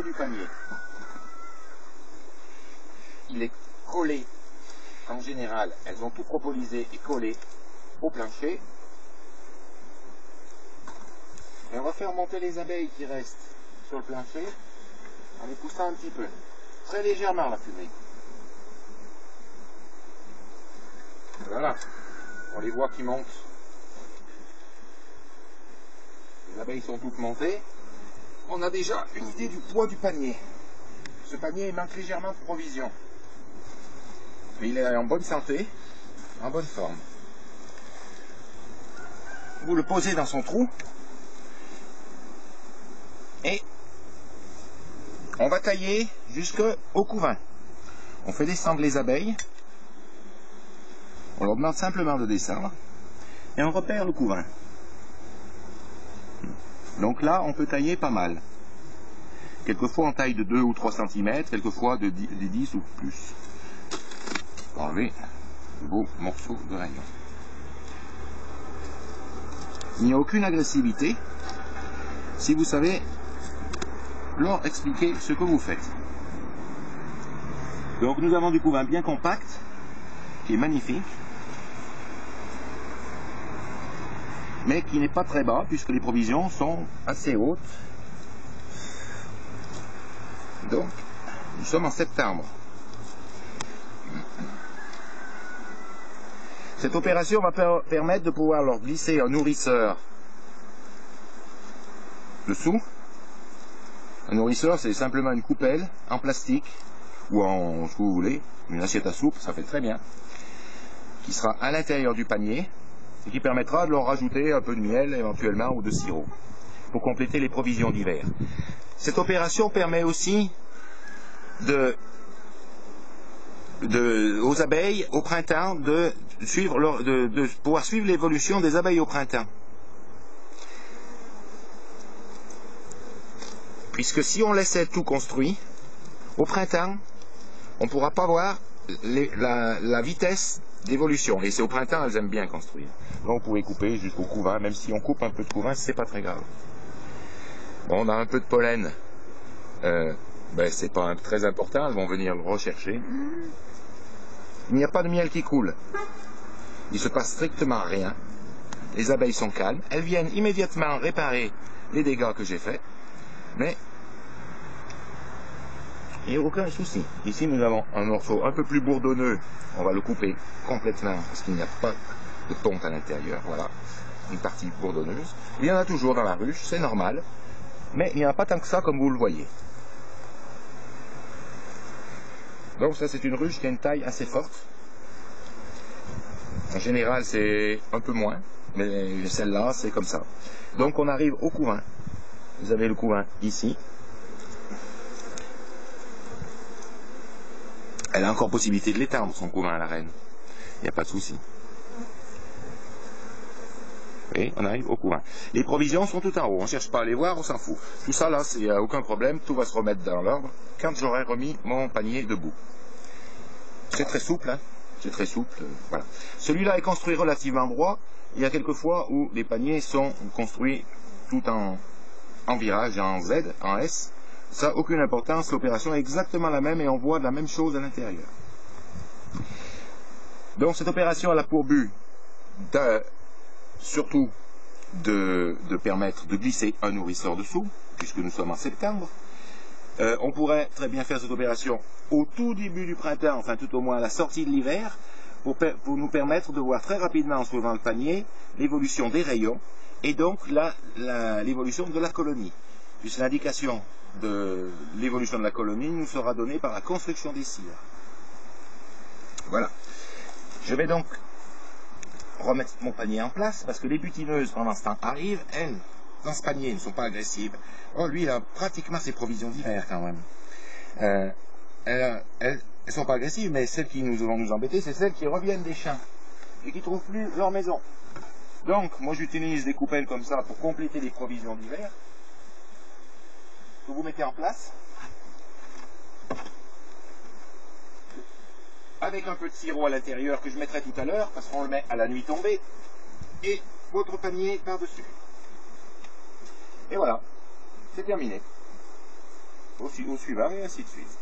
Du panier. Il est collé, en général, elles ont tout propolisé et collé au plancher. Et on va faire monter les abeilles qui restent sur le plancher en les poussant un petit peu, très légèrement la fumée. Voilà, on les voit qui montent. Les abeilles sont toutes montées. On a déjà une idée du poids du panier. Ce panier manque légèrement de provisions. Mais il est en bonne santé, en bonne forme. Vous le posez dans son trou. Et on va tailler jusqu'au couvain. On fait descendre les abeilles. On leur demande simplement de descendre. Et on repère le couvain. Donc là, on peut tailler pas mal. Quelquefois, on taille de 2 ou 3 cm, quelquefois de 10 ou plus. Enlever de beaux morceaux de rayon. Il n'y a aucune agressivité si vous savez leur expliquer ce que vous faites. Donc nous avons du couvain bien compact, qui est magnifique, mais qui n'est pas très bas puisque les provisions sont assez hautes. Donc, nous sommes en septembre. Cette opération va permettre de pouvoir leur glisser un nourrisseur dessous. Un nourrisseur, c'est simplement une coupelle en plastique ou en ce que vous voulez, une assiette à soupe, ça fait très bien, qui sera à l'intérieur du panier et qui permettra de leur rajouter un peu de miel éventuellement ou de sirop pour compléter les provisions d'hiver. Cette opération permet aussi aux abeilles au printemps de pouvoir suivre l'évolution des abeilles au printemps. Puisque si on laissait tout construit, au printemps, on ne pourra pas voir la vitesse d'évolution. Et c'est au printemps, elles aiment bien construire. Donc vous pouvez couper jusqu'au couvain, même si on coupe un peu de couvain, c'est pas très grave. Bon, on a un peu de pollen. C'est pas très important, elles vont venir le rechercher. Il n'y a pas de miel qui coule. Il se passe strictement rien. Les abeilles sont calmes. Elles viennent immédiatement réparer les dégâts que j'ai faits. Mais il n'y a aucun souci. Ici, nous avons un morceau un peu plus bourdonneux. On va le couper complètement parce qu'il n'y a pas de tonte à l'intérieur. Voilà, une partie bourdonneuse. Il y en a toujours dans la ruche, c'est normal. Mais il n'y en a pas tant que ça comme vous le voyez. Donc ça, c'est une ruche qui a une taille assez forte. En général, c'est un peu moins. Mais celle-là, c'est comme ça. Donc on arrive au couvain. Vous avez le couvain ici. Elle a encore possibilité de l'étendre, son couvain à la reine. Il n'y a pas de souci. Et on arrive au couvain. Les provisions sont tout en haut. On ne cherche pas à les voir, on s'en fout. Tout ça, là, il n'y a aucun problème. Tout va se remettre dans l'ordre quand j'aurai remis mon panier debout. C'est très souple, hein. C'est très souple. Voilà. Celui-là est construit relativement droit. Il y a quelques fois où les paniers sont construits tout en virage, en Z, en S. Ça n'a aucune importance, l'opération est exactement la même et on voit de la même chose à l'intérieur. Donc cette opération elle a pour but surtout de permettre de glisser un nourrisseur dessous, puisque nous sommes en septembre. On pourrait très bien faire cette opération au tout début du printemps, enfin tout au moins à la sortie de l'hiver, pour nous permettre de voir très rapidement en soulevant le panier l'évolution des rayons et donc l'évolution de la colonie, puisque l'indication de l'évolution de la colonie nous sera donnée par la construction des cires. Voilà. Je vais donc remettre mon panier en place, parce que les butineuses, pendant ce temps, arrivent, elles, dans ce panier, ne sont pas agressives. Oh, lui, il a pratiquement ses provisions d'hiver, quand même. Elles ne sont pas agressives, mais celles qui vont nous embêter, c'est celles qui reviennent des champs et qui ne trouvent plus leur maison. Donc, moi, j'utilise des coupelles comme ça pour compléter les provisions d'hiver que vous mettez en place avec un peu de sirop à l'intérieur que je mettrai tout à l'heure parce qu'on le met à la nuit tombée et votre panier par-dessus. Et voilà, c'est terminé. au suivant, et ainsi de suite.